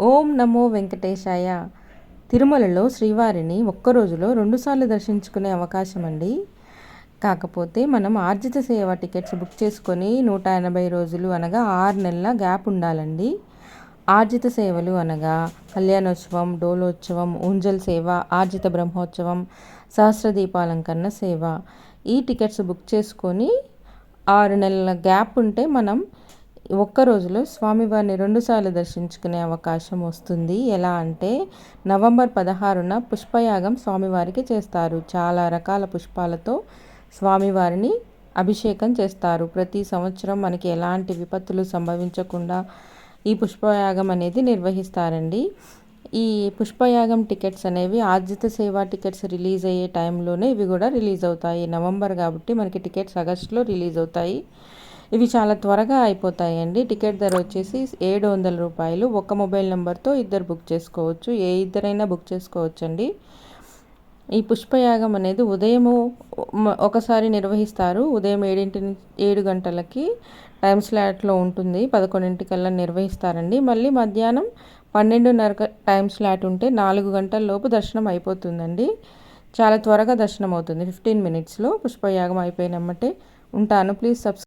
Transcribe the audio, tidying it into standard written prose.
ఓం నమో వెంకటేశాయ. తిరుమలలో శ్రీవారిని ఒక్క రోజులో 2 సార్లు దర్శించుకునే అవకాశం అండి. కాకపోతే మనం ఆర్జిత సేవ టికెట్స్ బుక్ చేసుకొని 180 రోజులు అనగా 6 నెలల గ్యాప్ ఉండాలండి. ఆర్జిత సేవలు అనగా కళ్యాణోత్సవం, డోలోత్సవం, ఊంజల్ సేవ, ఆర్జిత బ్రహ్మోత్సవం, సహస్ర దీపాలంకరణ సేవ. ఈ టికెట్స్ బుక్ చేసుకొని 6 నెలల గ్యాప్ ఉంటే మనం ఒక్క రోజులో స్వామివారిని 2 సార్లు దర్శించుకునే అవకాశం వస్తుంది. ఎలా అంటే నవంబర్ 16న పుష్పయాగం స్వామివారికి చేస్తారు. చాలా రకాల పుష్పాలతో స్వామివారిని అభిషేకం చేస్తారు. ప్రతి సంవత్సరం మనకి ఎలాంటి విపత్తులు సంభవించకుండా ఈ పుష్పయాగం అనేది నిర్వహిస్తారండి. ఈ పుష్పయాగం టికెట్స్ అనేవి ఆర్జిత సేవా టికెట్స్ రిలీజ్ అయ్యే టైంలోనే ఇవి కూడా రిలీజ్ అవుతాయి. నవంబర్ కాబట్టి మనకి టికెట్స్ ఆగస్టులో రిలీజ్ అవుతాయి. ఇవి చాలా త్వరగా అయిపోతాయండి. టికెట్ ధర వచ్చేసి 700 రూపాయలు. ఒక మొబైల్ నెంబర్తో ఇద్దరు బుక్ చేసుకోవచ్చు. ఏ ఇద్దరైనా బుక్ చేసుకోవచ్చండి. ఈ పుష్పయాగం అనేది ఉదయము ఒకసారి నిర్వహిస్తారు. ఉదయం 7 గంటలకి టైం స్లాట్లో ఉంటుంది. 11 నిర్వహిస్తారండి. మళ్ళీ మధ్యాహ్నం 12:30 టైం స్లాట్ ఉంటే 4 గంటల లోపు దర్శనం అయిపోతుందండి. చాలా త్వరగా దర్శనం అవుతుంది. 15 మినిట్స్లో పుష్పయాగం అయిపోయినమ్మటే. ఉంటాను. Please subscribe.